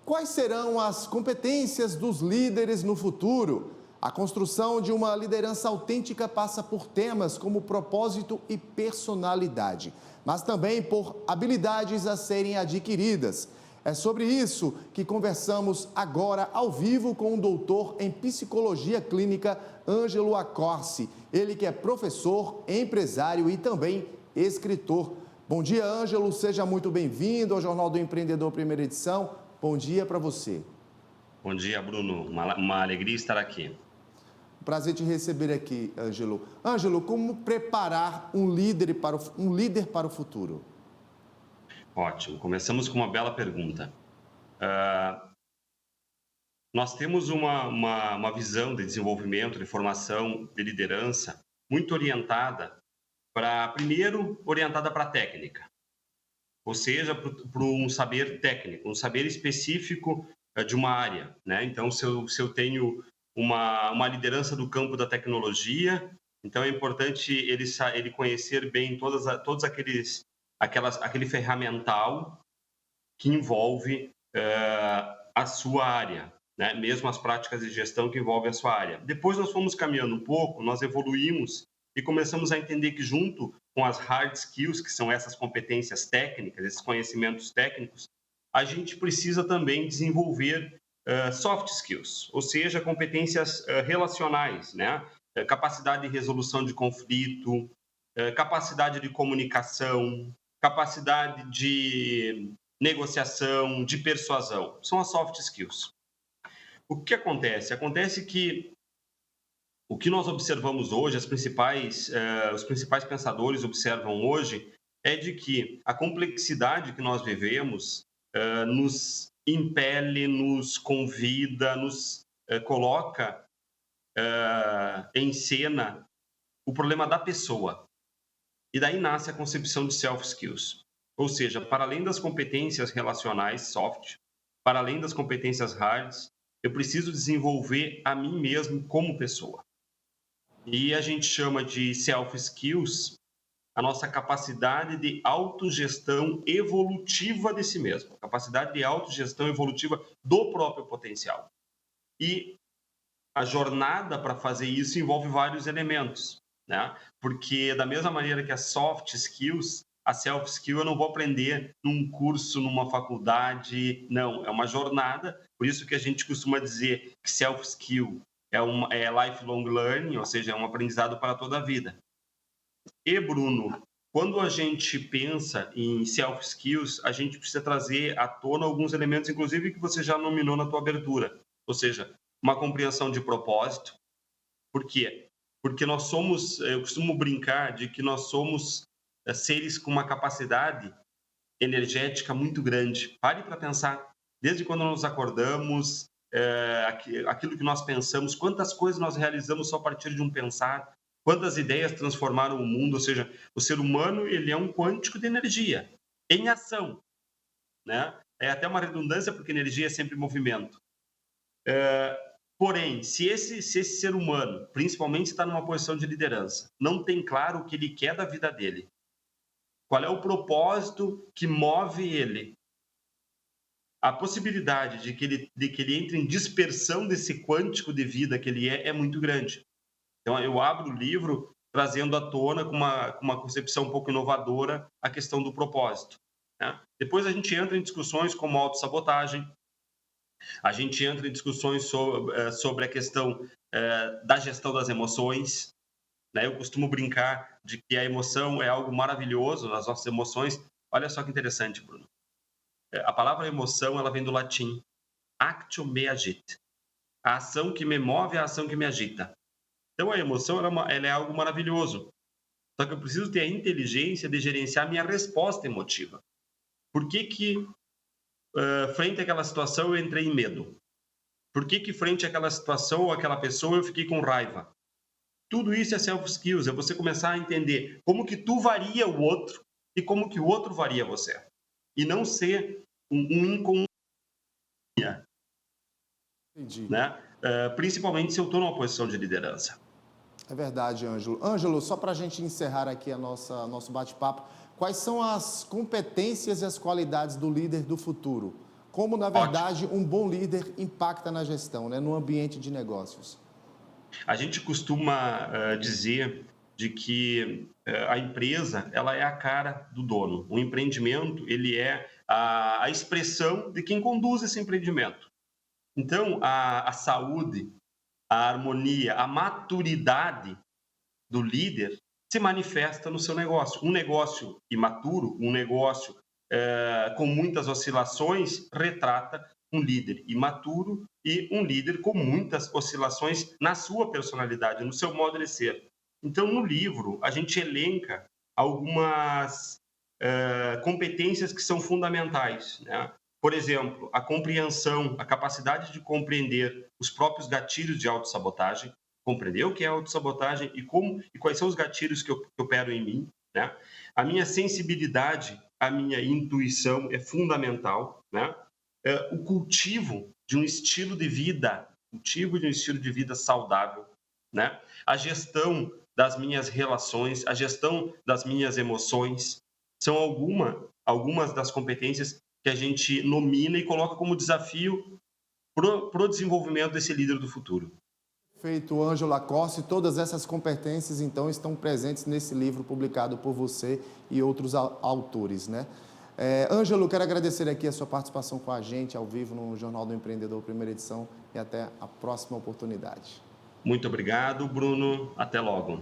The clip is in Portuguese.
Quais serão as competências dos líderes no futuro? A construção de uma liderança autêntica passa por temas como propósito e personalidade, mas também por habilidades a serem adquiridas. É sobre isso que conversamos agora ao vivo com o doutor em psicologia clínica Ângelo Accorsi. Ele que é professor, empresário e também escritor. Bom dia, Ângelo, seja muito bem-vindo ao Jornal do Empreendedor, primeira edição. Bom dia para você. Bom dia, Bruno. Uma alegria estar aqui. Prazer te receber aqui, Ângelo. Ângelo, como preparar um líder para o futuro? Ótimo. Começamos com uma bela pergunta. Nós temos uma visão de desenvolvimento, de formação, de liderança muito orientada orientada para a técnica. Ou seja, para um saber técnico, um saber específico de uma área, né? Então, se eu tenho uma liderança do campo da tecnologia, então é importante ele conhecer bem aquele ferramental que envolve a sua área, né? Mesmo as práticas de gestão que envolvem a sua área. Depois nós fomos caminhando um pouco, nós evoluímos e começamos a entender que junto com as hard skills, que são essas competências técnicas, esses conhecimentos técnicos, a gente precisa também desenvolver soft skills, ou seja, competências relacionais, né? Capacidade de resolução de conflito, capacidade de comunicação, capacidade de negociação, de persuasão. São as soft skills. O que acontece? Acontece que o que nós observamos hoje, os principais pensadores observam hoje, é de que a complexidade que nós vivemos nos impele, nos convida, nos coloca em cena o problema da pessoa. E daí nasce a concepção de self skills. Ou seja, para além das competências relacionais soft, para além das competências hards, eu preciso desenvolver a mim mesmo como pessoa. E a gente chama de self skills a nossa capacidade de autogestão evolutiva de si mesmo, a capacidade de autogestão evolutiva do próprio potencial. E a jornada para fazer isso envolve vários elementos, né? Porque da mesma maneira que as soft skills, a self skill eu não vou aprender num curso, numa faculdade, não, é uma jornada. Por isso que a gente costuma dizer que self skill é lifelong learning, ou seja, é um aprendizado para toda a vida. E, Bruno, quando a gente pensa em self skills, a gente precisa trazer à tona alguns elementos, inclusive que você já nominou na tua abertura, ou seja, uma compreensão de propósito. Por quê? Porque eu costumo brincar de que nós somos seres com uma capacidade energética muito grande. Pare para pensar, desde quando nos acordamos, aquilo que nós pensamos, quantas coisas nós realizamos só a partir de um pensar, quantas ideias transformaram o mundo, ou seja, o ser humano ele é um quântico de energia, em ação, né? É até uma redundância, porque energia é sempre movimento. Porém, se esse ser humano, principalmente está numa posição de liderança, não tem claro o que ele quer da vida dele, qual é o propósito que move ele, a possibilidade de que ele entre em dispersão desse quântico de vida que ele é muito grande. Então, eu abro o livro trazendo à tona, com uma concepção um pouco inovadora, a questão do propósito, né? Depois a gente entra em discussões como autossabotagem, a gente entra em discussões sobre a questão da gestão das emoções, né? Eu costumo brincar de que a emoção é algo maravilhoso, as nossas emoções. Olha só que interessante, Bruno. A palavra emoção, ela vem do latim actio me agit. A ação que me move é a ação que me agita. Então, a emoção ela é algo maravilhoso. Só que eu preciso ter a inteligência de gerenciar a minha resposta emotiva. Por que frente àquela situação, eu entrei em medo? Por que frente àquela situação ou àquela pessoa, eu fiquei com raiva? Tudo isso é self-skills, é você começar a entender como que tu varia o outro e como que o outro varia você. E não ser um inconsciente, né? Principalmente se eu estou numa posição de liderança. É verdade, Ângelo. Ângelo, só para a gente encerrar aqui nosso bate-papo, quais são as competências e as qualidades do líder do futuro? como, na verdade, um bom líder impacta na gestão, né, no ambiente de negócios. A gente costuma dizer de que a empresa, ela é a cara do dono. O empreendimento, ele é a expressão de quem conduz esse empreendimento. Então, a saúde, a harmonia, a maturidade do líder se manifesta no seu negócio. Um negócio imaturo, um negócio com muitas oscilações, retrata um líder imaturo e um líder com muitas oscilações na sua personalidade, no seu modo de ser. Então, no livro, a gente elenca algumas competências que são fundamentais, né? Por exemplo, a compreensão, a capacidade de compreender os próprios gatilhos de autossabotagem, compreender o que é autossabotagem e quais são os gatilhos que operam em mim, né? A minha sensibilidade, a minha intuição é fundamental, né? O cultivo de um estilo de vida, saudável, né? A gestão das minhas relações, a gestão das minhas emoções, são algumas das competências que a gente nomina e coloca como desafio para o desenvolvimento desse líder do futuro. Feito, Ângelo Lacoste, todas essas competências, então, estão presentes nesse livro publicado por você e outros autores, né? Ângelo, quero agradecer aqui a sua participação com a gente, ao vivo, no Jornal do Empreendedor, primeira edição, e até a próxima oportunidade. Muito obrigado, Bruno. Até logo.